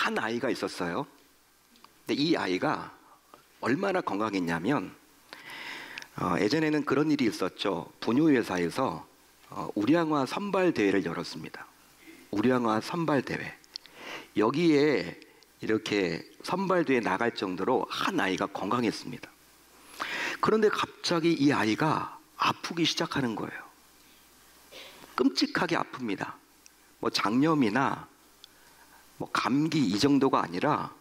한 아이가 있었어요. 근데 이 아이가 얼마나 건강했냐면 예전에는 그런 일이 있었죠. 분유회사에서 우량화 선발 대회를 열었습니다. 우량화 선발 대회. 여기에 이렇게 선발대회에 나갈 정도로 한 아이가 건강했습니다. 그런데 갑자기 이 아이가 아프기 시작하는 거예요. 끔찍하게 아픕니다. 뭐 장염이나 뭐 감기 이 정도가 아니라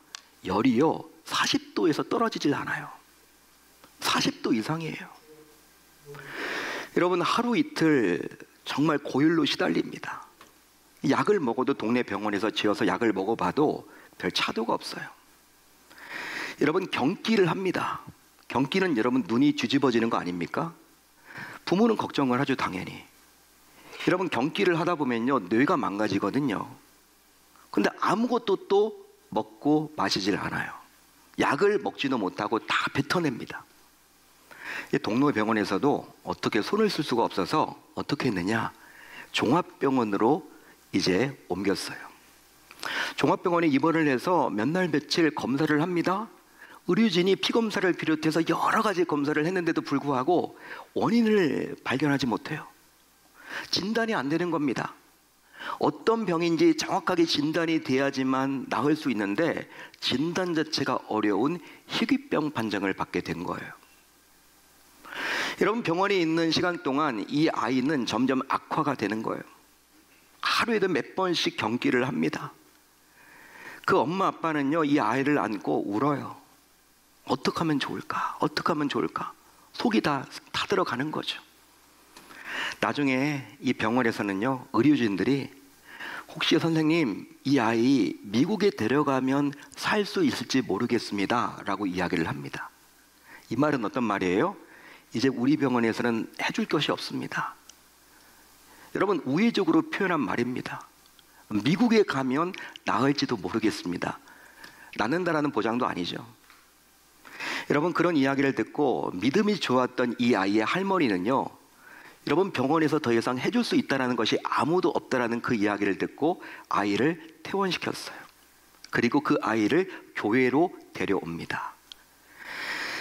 열이요 40도에서 떨어지질 않아요. 40도 이상이에요. 여러분, 하루 이틀 정말 고열로 시달립니다. 약을 먹어도 동네 병원에서 지어서 약을 먹어봐도 별 차도가 없어요. 여러분, 경기를 합니다. 경기는 여러분 눈이 뒤집어지는 거 아닙니까? 부모는 걱정을 하죠, 당연히. 여러분, 경기를 하다 보면요 뇌가 망가지거든요. 근데 아무것도 또 먹고 마시질 않아요. 약을 먹지도 못하고 다 뱉어냅니다. 동료병원에서도 어떻게 손을 쓸 수가 없어서 어떻게 했느냐, 종합병원으로 이제 옮겼어요. 종합병원에 입원을 해서 몇 날 며칠 검사를 합니다. 의료진이 피검사를 비롯해서 여러 가지 검사를 했는데도 불구하고 원인을 발견하지 못해요. 진단이 안 되는 겁니다. 어떤 병인지 정확하게 진단이 돼야지만 나을 수 있는데 진단 자체가 어려운 희귀병 판정을 받게 된 거예요. 여러분, 병원에 있는 시간 동안 이 아이는 점점 악화가 되는 거예요. 하루에도 몇 번씩 경기를 합니다. 그 엄마 아빠는요 이 아이를 안고 울어요. 어떻게 하면 좋을까? 어떻게 하면 좋을까? 속이 다 타들어가는 거죠. 나중에 이 병원에서는요 의료진들이 혹시 선생님 이 아이 미국에 데려가면 살 수 있을지 모르겠습니다 라고 이야기를 합니다. 이 말은 어떤 말이에요? 이제 우리 병원에서는 해줄 것이 없습니다. 여러분, 우회적으로 표현한 말입니다. 미국에 가면 나을지도 모르겠습니다. 낫는다라는 보장도 아니죠. 여러분, 그런 이야기를 듣고 믿음이 좋았던 이 아이의 할머니는요 여러분, 병원에서 더 이상 해줄 수 있다는 것이 아무도 없다라는 그 이야기를 듣고 아이를 퇴원시켰어요. 그리고 그 아이를 교회로 데려옵니다.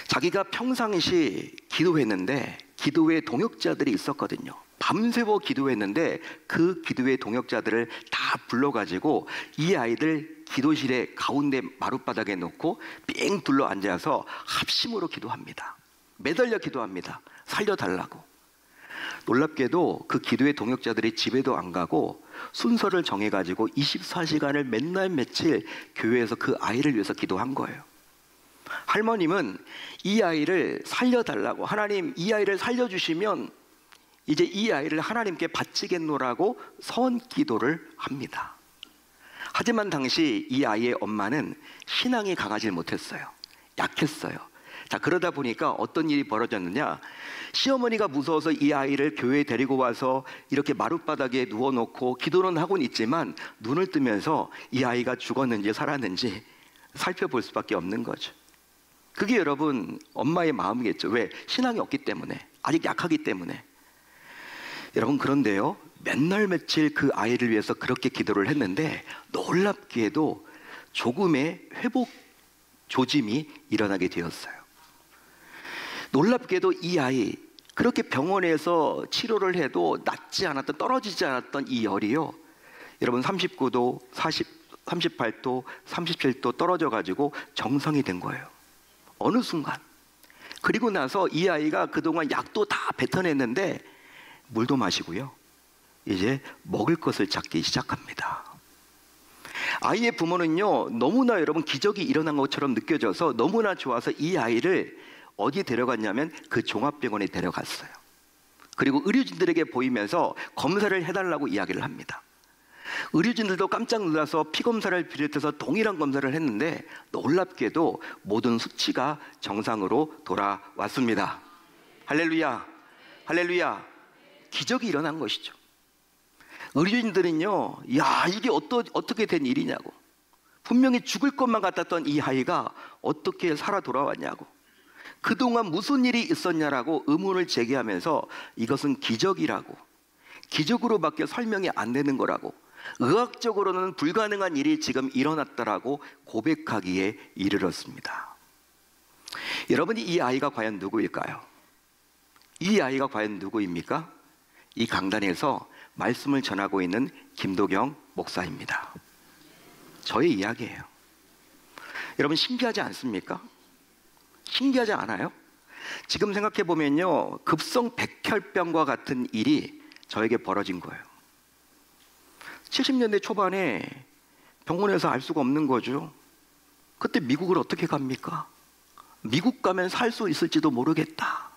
자기가 평상시 기도했는데 기도회 동역자들이 있었거든요. 밤새워 기도했는데 그 기도회 동역자들을 다 불러가지고 이 아이들 기도실에 가운데 마룻바닥에 놓고 삥 둘러 앉아서 합심으로 기도합니다. 매달려 기도합니다. 살려달라고. 놀랍게도 그 기도회 동역자들이 집에도 안 가고 순서를 정해가지고 24시간을 맨날 며칠 교회에서 그 아이를 위해서 기도한 거예요. 할머님은 이 아이를 살려달라고, 하나님 이 아이를 살려주시면 이제 이 아이를 하나님께 바치겠노라고 선기도를 합니다. 하지만 당시 이 아이의 엄마는 신앙이 강하지 못했어요. 약했어요. 자, 그러다 보니까 어떤 일이 벌어졌느냐, 시어머니가 무서워서 이 아이를 교회에 데리고 와서 이렇게 마룻바닥에 누워놓고 기도는 하고는 있지만 눈을 뜨면서 이 아이가 죽었는지 살았는지 살펴볼 수밖에 없는 거죠. 그게 여러분 엄마의 마음이겠죠. 왜? 신앙이 없기 때문에, 아직 약하기 때문에. 여러분, 그런데요 몇 날 며칠 그 아이를 위해서 그렇게 기도를 했는데 놀랍게도 조금의 회복 조짐이 일어나게 되었어요. 놀랍게도 이 아이, 그렇게 병원에서 치료를 해도 낫지 않았던, 떨어지지 않았던 이 열이요 여러분 39도, 38도, 37도 떨어져 가지고 정상이 된 거예요. 어느 순간. 그리고 나서 이 아이가 그동안 약도 다 뱉어냈는데 물도 마시고요 이제 먹을 것을 찾기 시작합니다. 아이의 부모는요 너무나 여러분 기적이 일어난 것처럼 느껴져서 너무나 좋아서 이 아이를 어디에 데려갔냐면 그 종합병원에 데려갔어요. 그리고 의료진들에게 보이면서 검사를 해달라고 이야기를 합니다. 의료진들도 깜짝 놀라서 피검사를 비롯해서 동일한 검사를 했는데 놀랍게도 모든 수치가 정상으로 돌아왔습니다. 할렐루야, 할렐루야. 기적이 일어난 것이죠. 의료진들은요 야, 이게 어떻게 된 일이냐고, 분명히 죽을 것만 같았던 이 아이가 어떻게 살아 돌아왔냐고, 그동안 무슨 일이 있었냐라고 의문을 제기하면서 이것은 기적이라고, 기적으로밖에 설명이 안 되는 거라고, 의학적으로는 불가능한 일이 지금 일어났다라고 고백하기에 이르렀습니다. 여러분, 이 아이가 과연 누구일까요? 이 아이가 과연 누구입니까? 이 강단에서 말씀을 전하고 있는 김도경 목사입니다. 저의 이야기예요. 여러분, 신기하지 않습니까? 신기하지 않아요? 지금 생각해 보면요, 급성 백혈병과 같은 일이 저에게 벌어진 거예요. 70년대 초반에 병원에서 알 수가 없는 거죠. 그때 미국을 어떻게 갑니까? 미국 가면 살 수 있을지도 모르겠다.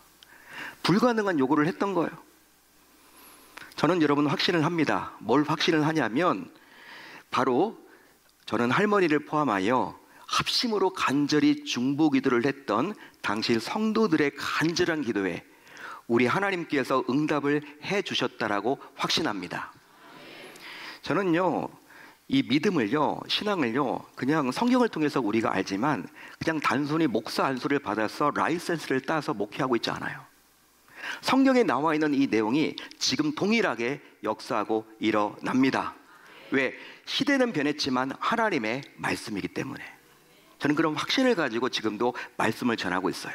불가능한 요구를 했던 거예요. 저는 여러분 확신을 합니다. 뭘 확신을 하냐면 바로 저는 할머니를 포함하여 합심으로 간절히 중보기도를 했던 당시 성도들의 간절한 기도에 우리 하나님께서 응답을 해주셨다라고 확신합니다. 저는요, 이 믿음을요, 신앙을요, 그냥 성경을 통해서 우리가 알지만 그냥 단순히 목사 안수를 받아서 라이센스를 따서 목회하고 있지 않아요. 성경에 나와 있는 이 내용이 지금 동일하게 역사하고 일어납니다. 왜? 시대는 변했지만 하나님의 말씀이기 때문에. 저는 그런 확신을 가지고 지금도 말씀을 전하고 있어요.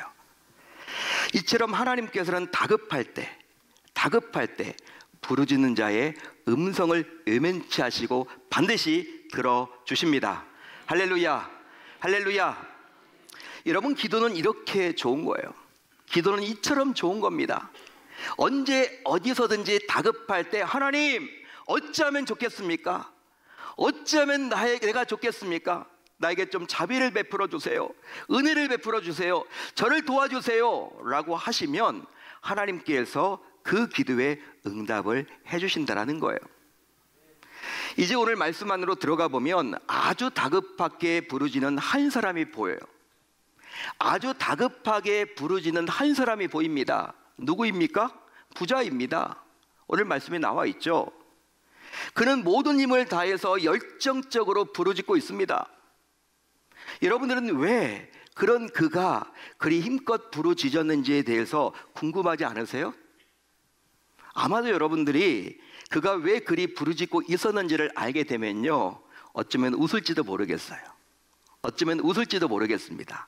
이처럼 하나님께서는 다급할 때 부르짖는 자의 음성을 외면치 하시고 반드시 들어주십니다. 할렐루야, 할렐루야. 여러분, 기도는 이렇게 좋은 거예요. 기도는 이처럼 좋은 겁니다. 언제 어디서든지 다급할 때 하나님, 어찌하면 좋겠습니까? 어찌하면 내가 좋겠습니까? 나에게 좀 자비를 베풀어 주세요. 은혜를 베풀어 주세요. 저를 도와주세요. 라고 하시면 하나님께서 그 기도에 응답을 해주신다는 거예요. 이제 오늘 말씀 안으로 들어가 보면 아주 다급하게 부르짖는 한 사람이 보여요. 아주 다급하게 부르짖는 한 사람이 보입니다. 누구입니까? 부자입니다. 오늘 말씀에 나와 있죠. 그는 모든 힘을 다해서 열정적으로 부르짖고 있습니다. 여러분들은 왜 그런 그가 그리 힘껏 부르짖었는지에 대해서 궁금하지 않으세요? 아마도 여러분들이 그가 왜 그리 부르짖고 있었는지를 알게 되면요, 어쩌면 웃을지도 모르겠어요. 어쩌면 웃을지도 모르겠습니다.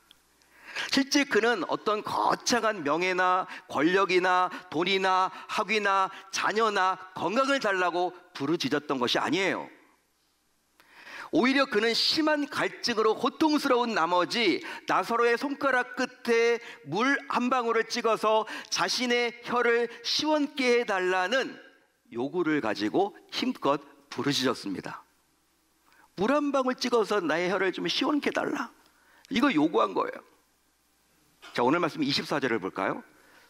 실제 그는 어떤 거창한 명예나 권력이나 돈이나 학위나 자녀나 건강을 달라고 부르짖었던 것이 아니에요. 오히려 그는 심한 갈증으로 고통스러운 나머지 나사로의 손가락 끝에 물 한 방울을 찍어서 자신의 혀를 시원케 해달라는 요구를 가지고 힘껏 부르짖었습니다. 물 한 방울 찍어서 나의 혀를 좀 시원케 해달라, 이거 요구한 거예요. 자, 오늘 말씀 24절을 볼까요?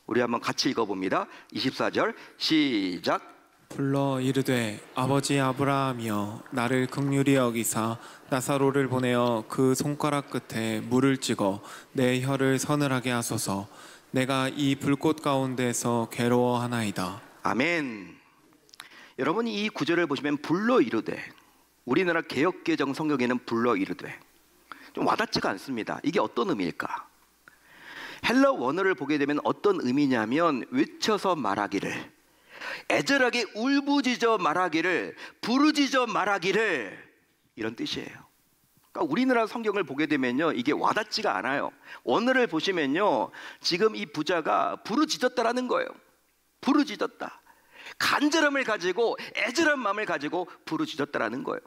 우리 한번 같이 읽어봅니다. 24절 시작. 불러 이르되 아버지 아브라함이여, 나를 긍휼히 여기사 나사로를 보내어 그 손가락 끝에 물을 찍어 내 혀를 서늘하게 하소서. 내가 이 불꽃 가운데서 괴로워하나이다. 아멘. 여러분, 이 구절을 보시면 불러 이르되, 우리나라 개역개정 성경에는 불러 이르되 좀 와닿지가 않습니다. 이게 어떤 의미일까? 헬러 원어를 보게 되면 어떤 의미냐면 외쳐서 말하기를, 애절하게 울부짖어 말하기를, 부르짖어 말하기를, 이런 뜻이에요. 그러니까 우리나라 성경을 보게 되면요, 이게 와닿지가 않아요. 원어를 보시면요, 지금 이 부자가 부르짖었다라는 거예요. 부르짖었다. 간절함을 가지고, 애절한 마음을 가지고 부르짖었다라는 거예요.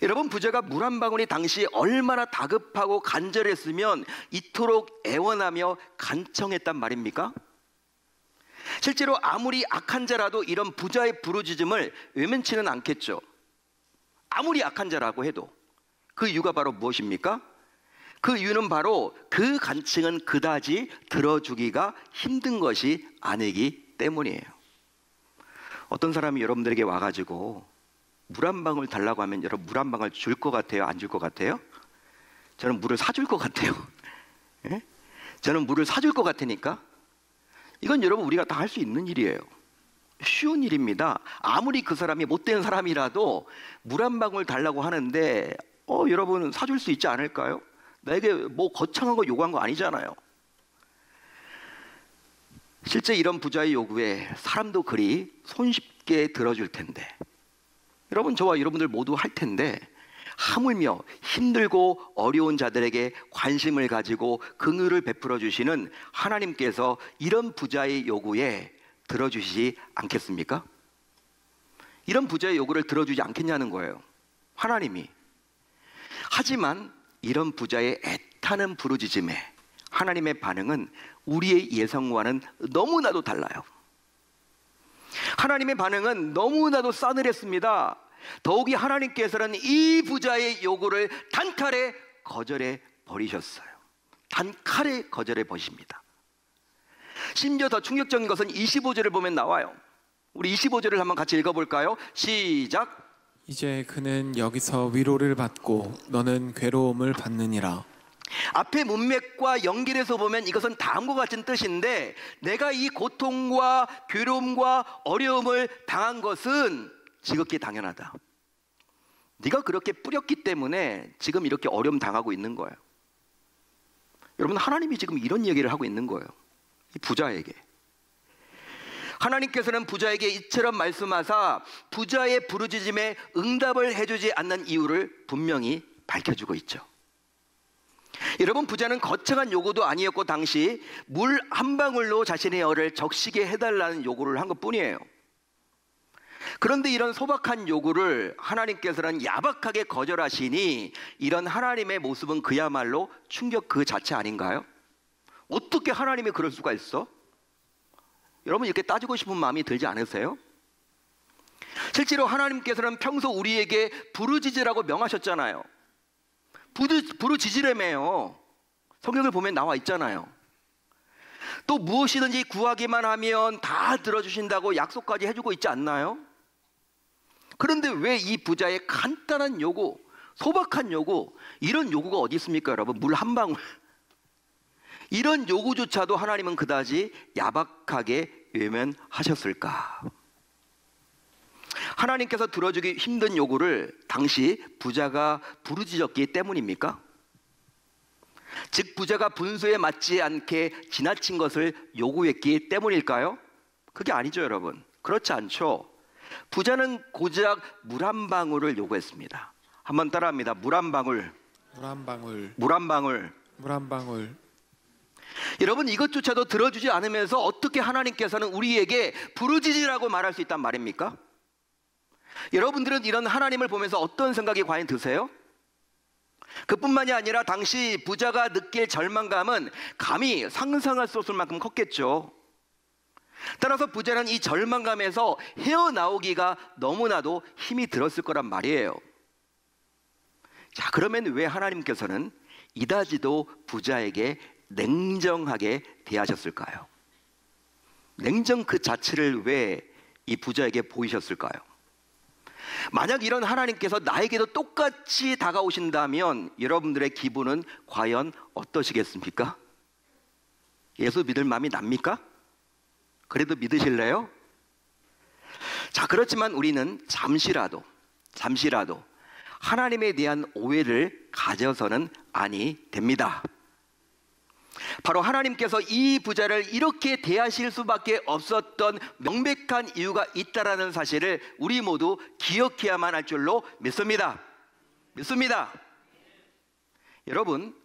여러분, 부자가 물 한 방울이 당시 얼마나 다급하고 간절했으면 이토록 애원하며 간청했단 말입니까? 실제로 아무리 악한 자라도 이런 부자의 부르짖음을 외면치는 않겠죠. 아무리 악한 자라고 해도. 그 이유가 바로 무엇입니까? 그 이유는 바로 그 간청은 그다지 들어주기가 힘든 것이 아니기 때문이에요. 어떤 사람이 여러분들에게 와가지고 물 한 방울 달라고 하면 여러분 물 한 방울 줄 것 같아요? 안 줄 것 같아요? 저는 물을 사줄 것 같아요. 예? 저는 물을 사줄 것 같으니까. 이건 여러분 우리가 다 할 수 있는 일이에요. 쉬운 일입니다. 아무리 그 사람이 못된 사람이라도 물 한 방울 달라고 하는데 여러분 사줄 수 있지 않을까요? 나에게 뭐 거창한 거 요구한 거 아니잖아요. 실제 이런 부자의 요구에 사람도 그리 손쉽게 들어줄 텐데 여러분, 저와 여러분들 모두 할 텐데 하물며 힘들고 어려운 자들에게 관심을 가지고 긍휼을 베풀어 주시는 하나님께서 이런 부자의 요구에 들어주시지 않겠습니까? 이런 부자의 요구를 들어주지 않겠냐는 거예요, 하나님이. 하지만 이런 부자의 애타는 부르짖음에 하나님의 반응은 우리의 예상과는 너무나도 달라요. 하나님의 반응은 너무나도 싸늘했습니다. 더욱이 하나님께서는 이 부자의 요구를 단칼에 거절해 버리셨어요. 단칼에 거절해 버리십니다. 심지어 더 충격적인 것은 25절을 보면 나와요. 우리 25절을 한번 같이 읽어볼까요? 시작. 이제 그는 여기서 위로를 받고 너는 괴로움을 받느니라. 앞에 문맥과 연결해서 보면 이것은 다음과 같은 뜻인데, 내가 이 고통과 괴로움과 어려움을 당한 것은 지극히 당연하다. 네가 그렇게 뿌렸기 때문에 지금 이렇게 어려움 당하고 있는 거예요. 여러분, 하나님이 지금 이런 얘기를 하고 있는 거예요, 이 부자에게. 하나님께서는 부자에게 이처럼 말씀하사 부자의 부르짖음에 응답을 해주지 않는 이유를 분명히 밝혀주고 있죠. 여러분, 부자는 거창한 요구도 아니었고 당시 물 한 방울로 자신의 열을 적시게 해달라는 요구를 한 것뿐이에요. 그런데 이런 소박한 요구를 하나님께서는 야박하게 거절하시니 이런 하나님의 모습은 그야말로 충격 그 자체 아닌가요? 어떻게 하나님이 그럴 수가 있어? 여러분, 이렇게 따지고 싶은 마음이 들지 않으세요? 실제로 하나님께서는 평소 우리에게 부르짖으라고 명하셨잖아요. 부르짖으라며요. 성경을 보면 나와 있잖아요. 또 무엇이든지 구하기만 하면 다 들어주신다고 약속까지 해주고 있지 않나요? 그런데 왜 이 부자의 간단한 요구, 소박한 요구, 이런 요구가 어디 있습니까, 여러분? 물 한 방울, 이런 요구조차도 하나님은 그다지 야박하게 외면하셨을까? 하나님께서 들어주기 힘든 요구를 당시 부자가 부르짖었기 때문입니까? 즉 부자가 분수에 맞지 않게 지나친 것을 요구했기 때문일까요? 그게 아니죠, 여러분. 그렇지 않죠. 부자는 고작 물 한 방울을 요구했습니다. 한번 따라합니다. 물 한 방울. 물 한 방울. 물 한 방울. 물 한 방울. 여러분, 이것조차도 들어주지 않으면서 어떻게 하나님께서는 우리에게 부르짖으라고 말할 수 있단 말입니까? 여러분들은 이런 하나님을 보면서 어떤 생각이 과연 드세요? 그뿐만이 아니라 당시 부자가 느낄 절망감은 감히 상상할 수 없을 만큼 컸겠죠. 따라서 부자는 이 절망감에서 헤어나오기가 너무나도 힘이 들었을 거란 말이에요. 자, 그러면 왜 하나님께서는 이다지도 부자에게 냉정하게 대하셨을까요? 냉정 그 자체를 왜 이 부자에게 보이셨을까요? 만약 이런 하나님께서 나에게도 똑같이 다가오신다면 여러분들의 기분은 과연 어떠시겠습니까? 예수 믿을 마음이 납니까? 그래도 믿으실래요? 자, 그렇지만 우리는 잠시라도 하나님에 대한 오해를 가져서는 아니 됩니다. 바로 하나님께서 이 부자를 이렇게 대하실 수밖에 없었던 명백한 이유가 있다라는 사실을 우리 모두 기억해야만 할 줄로 믿습니다. 여러분,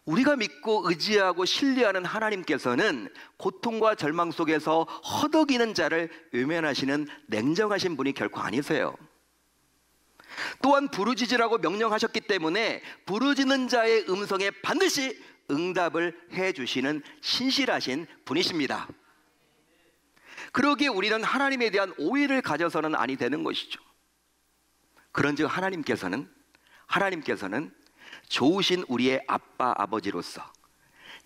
우리가 믿고 의지하고 신뢰하는 하나님께서는 고통과 절망 속에서 허덕이는 자를 외면하시는 냉정하신 분이 결코 아니세요. 또한 부르짖으라고 명령하셨기 때문에 부르짖는 자의 음성에 반드시 응답을 해주시는 신실하신 분이십니다. 그러기에 우리는 하나님에 대한 오해를 가져서는 아니 되는 것이죠. 그런즉 하나님께서는 좋으신 우리의 아빠 아버지로서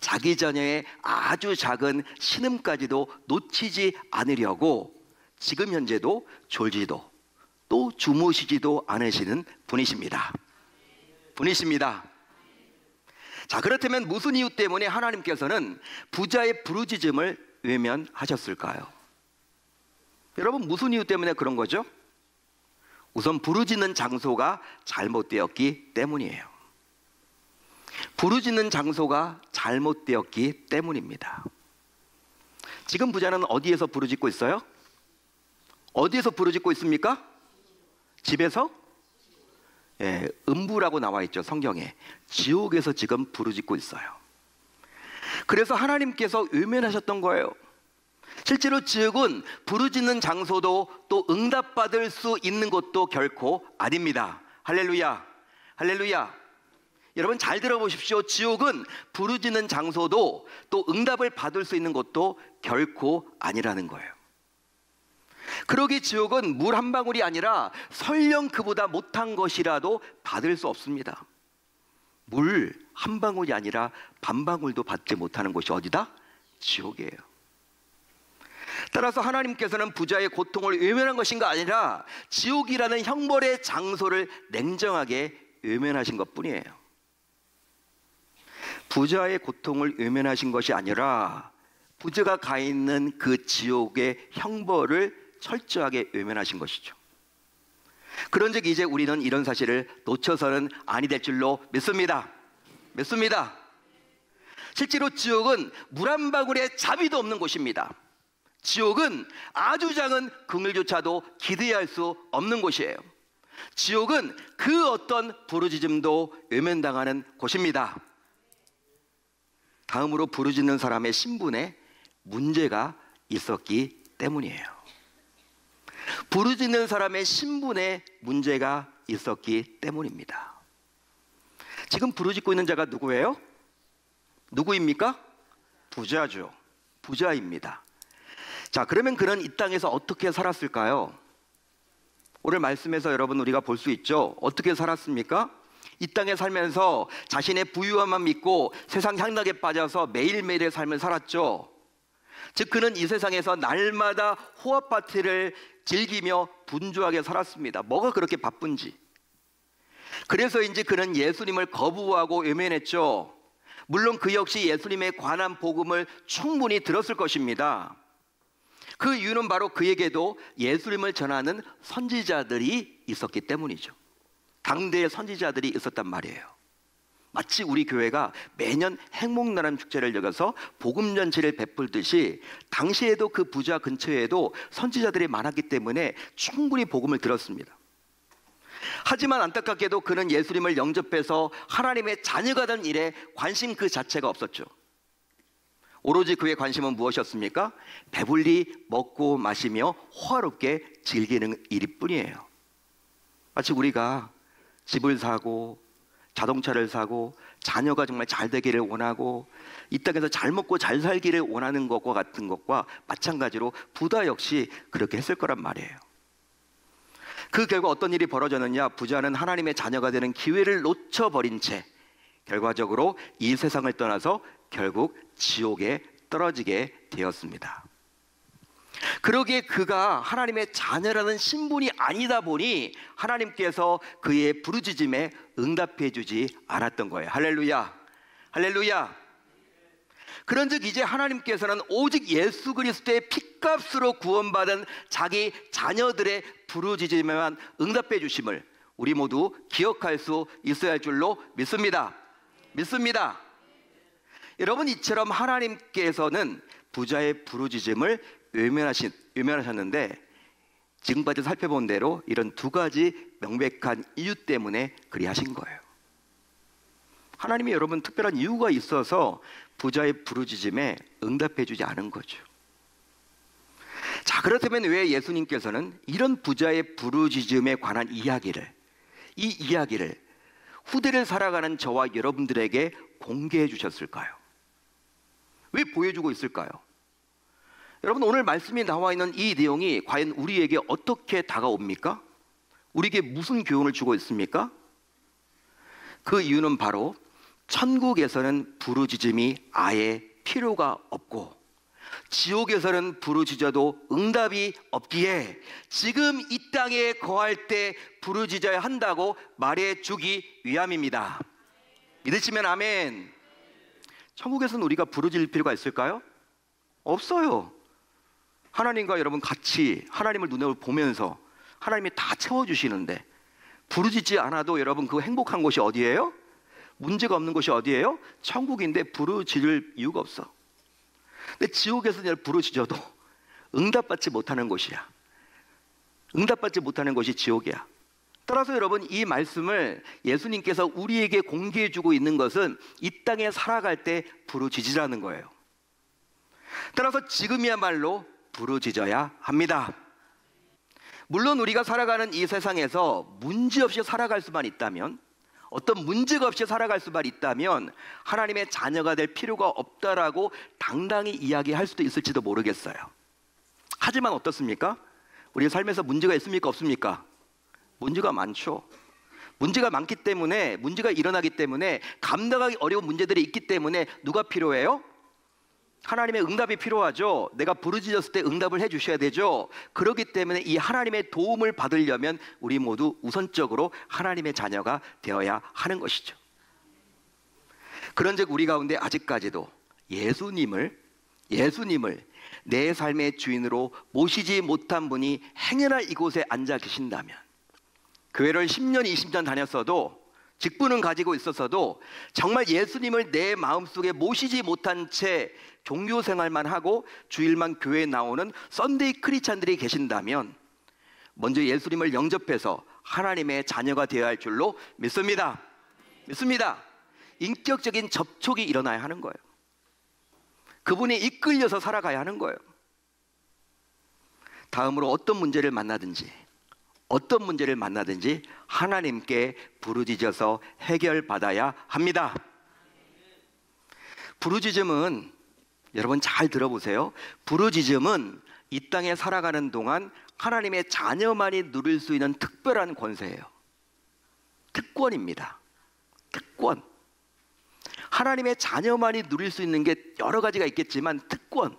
자기 자녀의 아주 작은 신음까지도 놓치지 않으려고 지금 현재도 졸지도 또 주무시지도 않으시는 분이십니다. 자, 그렇다면 무슨 이유 때문에 하나님께서는 부자의 부르짖음을 외면하셨을까요? 여러분, 무슨 이유 때문에 그런 거죠? 우선 부르짖는 장소가 잘못되었기 때문이에요. 부르짖는 장소가 잘못되었기 때문입니다. 지금 부자는 어디에서 부르짖고 있어요? 어디에서 부르짖고 있습니까? 집에서 음부라고 나와 있죠, 성경에. 지옥에서 지금 부르짖고 있어요. 그래서 하나님께서 외면하셨던 거예요. 실제로 지옥은 부르짖는 장소도 또 응답받을 수 있는 곳도 결코 아닙니다. 할렐루야, 할렐루야. 여러분 잘 들어보십시오. 지옥은 부르짖는 장소도 또 응답을 받을 수 있는 곳도 결코 아니라는 거예요. 그러기 지옥은 물 한 방울이 아니라 설령 그보다 못한 것이라도 받을 수 없습니다. 물 한 방울이 아니라 반 방울도 받지 못하는 곳이 어디다? 지옥이에요. 따라서 하나님께서는 부자의 고통을 외면한 것인가 아니라 지옥이라는 형벌의 장소를 냉정하게 외면하신 것뿐이에요. 부자의 고통을 외면하신 것이 아니라 부자가 가 있는 그 지옥의 형벌을 철저하게 외면하신 것이죠. 그런즉 이제 우리는 이런 사실을 놓쳐서는 아니 될 줄로 믿습니다. 믿습니다. 실제로 지옥은 물 한 방울의 자비도 없는 곳입니다. 지옥은 아주 작은 긍휼조차도 기대할 수 없는 곳이에요. 지옥은 그 어떤 부르짖음도 외면당하는 곳입니다. 다음으로 부르짖는 사람의 신분에 문제가 있었기 때문이에요. 부르짖는 사람의 신분에 문제가 있었기 때문입니다. 지금 부르짖고 있는 자가 누구예요? 누구입니까? 부자죠. 부자입니다. 자, 그러면 그는 이 땅에서 어떻게 살았을까요? 오늘 말씀에서 여러분 우리가 볼 수 있죠. 어떻게 살았습니까? 이 땅에 살면서 자신의 부유함만 믿고 세상 향락에 빠져서 매일매일의 삶을 살았죠. 즉 그는 이 세상에서 날마다 호합 파티를 즐기며 분주하게 살았습니다. 뭐가 그렇게 바쁜지. 그래서인지 그는 예수님을 거부하고 외면했죠. 물론 그 역시 예수님에 관한 복음을 충분히 들었을 것입니다. 그 이유는 바로 그에게도 예수님을 전하는 선지자들이 있었기 때문이죠. 당대의 선지자들이 있었단 말이에요. 마치 우리 교회가 매년 행복나눔 축제를 여겨서 복음 전체를 베풀듯이 당시에도 그 부자 근처에도 선지자들이 많았기 때문에 충분히 복음을 들었습니다. 하지만 안타깝게도 그는 예수님을 영접해서 하나님의 자녀가 된 일에 관심 그 자체가 없었죠. 오로지 그의 관심은 무엇이었습니까? 배불리 먹고 마시며 호화롭게 즐기는 일뿐이에요. 마치 우리가 집을 사고 자동차를 사고 자녀가 정말 잘 되기를 원하고 이 땅에서 잘 먹고 잘 살기를 원하는 것과 같은 것과 마찬가지로 부자 역시 그렇게 했을 거란 말이에요. 그 결과 어떤 일이 벌어졌느냐? 부자는 하나님의 자녀가 되는 기회를 놓쳐버린 채 결과적으로 이 세상을 떠나서 결국 지옥에 떨어지게 되었습니다. 그러기에 그가 하나님의 자녀라는 신분이 아니다 보니 하나님께서 그의 부르짖음에 응답해 주지 않았던 거예요. 할렐루야, 할렐루야. 그런즉 이제 하나님께서는 오직 예수 그리스도의 핏값으로 구원받은 자기 자녀들의 부르짖음에만 응답해 주심을 우리 모두 기억할 수 있어야 할 줄로 믿습니다. 믿습니다. 여러분, 이처럼 하나님께서는 부자의 부르짖음을 외면하셨는데 지금까지 살펴본 대로 이런 두 가지 명백한 이유 때문에 그리하신 거예요. 하나님이 여러분 특별한 이유가 있어서 부자의 부르짖음에 응답해 주지 않은 거죠. 자, 그렇다면 왜 예수님께서는 이런 부자의 부르짖음에 관한 이 이야기를 후대를 살아가는 저와 여러분들에게 공개해 주셨을까요? 왜 보여주고 있을까요? 여러분, 오늘 말씀이 나와 있는 이 내용이 과연 우리에게 어떻게 다가옵니까? 우리에게 무슨 교훈을 주고 있습니까? 그 이유는 바로 천국에서는 부르짖음이 아예 필요가 없고 지옥에서는 부르짖어도 응답이 없기에 지금 이 땅에 거할 때 부르짖어야 한다고 말해주기 위함입니다. 믿으시면 아멘. 천국에서는 우리가 부르짖을 필요가 있을까요? 없어요. 하나님과 여러분 같이 하나님을 눈으로 보면서 하나님이 다 채워주시는데 부르짖지 않아도 여러분 그 행복한 곳이 어디예요? 문제가 없는 곳이 어디예요? 천국인데 부르짖을 이유가 없어. 근데 지옥에서는 부르짖어도 응답받지 못하는 곳이야. 응답받지 못하는 곳이 지옥이야. 따라서 여러분, 이 말씀을 예수님께서 우리에게 공개해 주고 있는 것은 이 땅에 살아갈 때 부르짖으라는 거예요. 따라서 지금이야말로 부르짖어야 합니다. 물론 우리가 살아가는 이 세상에서 문제없이 살아갈 수만 있다면, 어떤 문제가 없이 살아갈 수만 있다면 하나님의 자녀가 될 필요가 없다라고 당당히 이야기할 수도 있을지도 모르겠어요. 하지만 어떻습니까? 우리 삶에서 문제가 있습니까? 없습니까? 문제가 많죠. 문제가 많기 때문에, 문제가 일어나기 때문에, 감당하기 어려운 문제들이 있기 때문에 누가 필요해요? 하나님의 응답이 필요하죠. 내가 부르짖었을 때 응답을 해주셔야 되죠. 그렇기 때문에 이 하나님의 도움을 받으려면 우리 모두 우선적으로 하나님의 자녀가 되어야 하는 것이죠. 그런즉 우리 가운데 아직까지도 예수님을 내 삶의 주인으로 모시지 못한 분이 행여나 이곳에 앉아 계신다면, 교회를 10년, 20년 다녔어도, 직분은 가지고 있었어도 정말 예수님을 내 마음속에 모시지 못한 채 종교 생활만 하고 주일만 교회에 나오는 썬데이 크리스찬들이 계신다면 먼저 예수님을 영접해서 하나님의 자녀가 되어야 할 줄로 믿습니다. 인격적인 접촉이 일어나야 하는 거예요. 그분이 이끌려서 살아가야 하는 거예요. 다음으로 어떤 문제를 만나든지 하나님께 부르짖어서 해결받아야 합니다. 부르짖음은, 여러분 잘 들어보세요. 부르짖음은 이 땅에 살아가는 동안 하나님의 자녀만이 누릴 수 있는 특별한 권세예요. 특권입니다. 특권. 하나님의 자녀만이 누릴 수 있는 게 여러 가지가 있겠지만 특권.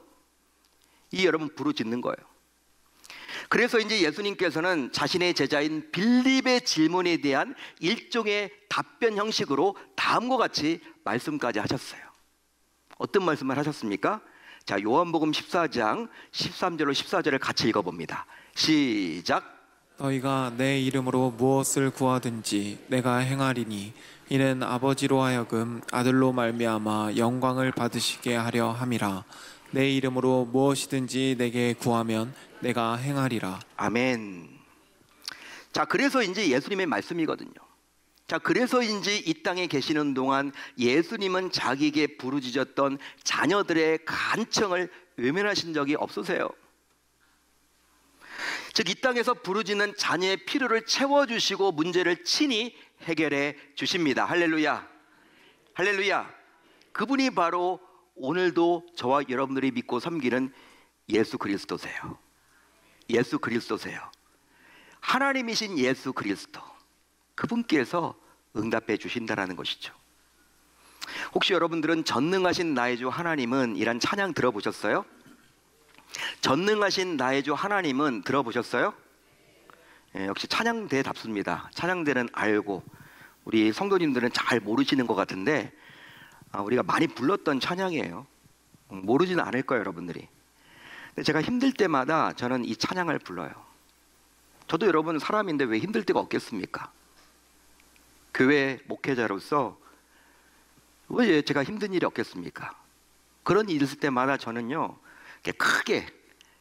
이 여러분 부르짖는 거예요. 그래서 이제 예수님께서는 자신의 제자인 빌립의 질문에 대한 일종의 답변 형식으로 다음과 같이 말씀까지 하셨어요. 어떤 말씀을 하셨습니까? 자, 요한복음 14장 13절로 14절을 같이 읽어봅니다. 시작. 너희가 내 이름으로 무엇을 구하든지 내가 행하리니 이는 아버지로 하여금 아들로 말미암아 영광을 받으시게 하려 함이라. 내 이름으로 무엇이든지 내게 구하면 내가 행하리라. 아멘. 자, 그래서 이제 예수님의 말씀이거든요. 자, 그래서인지 이 땅에 계시는 동안 예수님은 자기에게 부르짖었던 자녀들의 간청을 외면하신 적이 없으세요. 즉, 이 땅에서 부르짖는 자녀의 필요를 채워주시고 문제를 친히 해결해 주십니다. 할렐루야. 할렐루야. 그분이 바로 오늘도 저와 여러분들이 믿고 섬기는 예수 그리스도세요. 예수 그리스도세요. 하나님이신 예수 그리스도, 그분께서 응답해 주신다라는 것이죠. 혹시 여러분들은 전능하신 나의 주 하나님은 이란 찬양 들어보셨어요? 전능하신 나의 주 하나님은 들어보셨어요? 역시 찬양대답습니다. 찬양대는 알고, 우리 성도님들은 잘 모르시는 것 같은데 우리가 많이 불렀던 찬양이에요. 모르지는 않을 거예요, 여러분들이. 근데 제가 힘들 때마다 저는 이 찬양을 불러요. 저도 여러분 사람인데 왜 힘들 때가 없겠습니까? 교회 목회자로서 왜 제가 힘든 일이 없겠습니까? 그런 일이 있을 때마다 저는요, 크게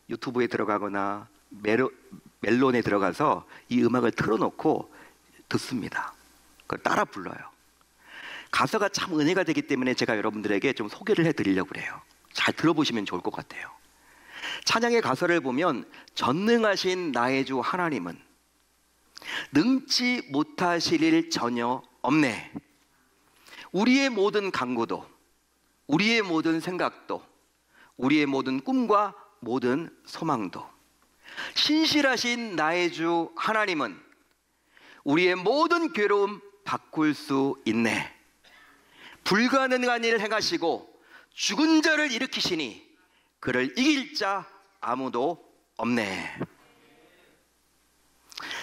유튜브에 들어가거나 멜론에 들어가서 이 음악을 틀어놓고 듣습니다. 그걸 따라 불러요. 가사가 참 은혜가 되기 때문에 제가 여러분들에게 좀 소개를 해드리려고 그래요. 잘 들어보시면 좋을 것 같아요. 찬양의 가사를 보면 전능하신 나의 주 하나님은 능치 못하실 일 전혀 없네. 우리의 모든 간구도, 우리의 모든 생각도, 우리의 모든 꿈과 모든 소망도, 신실하신 나의 주 하나님은 우리의 모든 괴로움 바꿀 수 있네. 불가능한 일을 행하시고 죽은 자를 일으키시니 그를 이길 자 아무도 없네.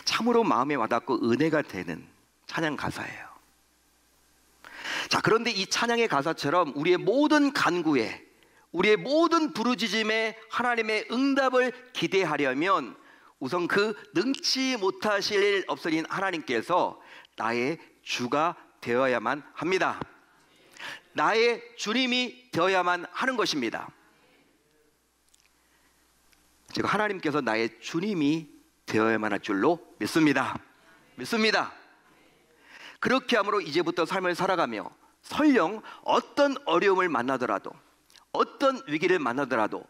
참으로 마음에 와닿고 은혜가 되는 찬양 가사예요. 자, 그런데 이 찬양의 가사처럼 우리의 모든 간구에, 우리의 모든 부르짖음에 하나님의 응답을 기대하려면 우선 그 능치 못하실 일 없으신 하나님께서 나의 주가 되어야만 합니다. 나의 주님이 되어야만 하는 것입니다. 제가 하나님께서 나의 주님이 되어야만 할 줄로 믿습니다. 믿습니다. 그렇게 함으로 이제부터 삶을 살아가며 설령 어떤 어려움을 만나더라도, 어떤 위기를 만나더라도,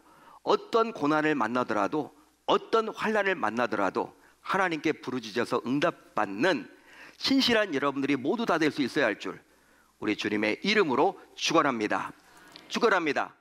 어떤 고난을 만나더라도, 어떤 환난을 만나더라도 하나님께 부르짖어서 응답받는 신실한 여러분들이 모두 다 될 수 있어야 할 줄 우리 주님의 이름으로 축원합니다. 축원합니다.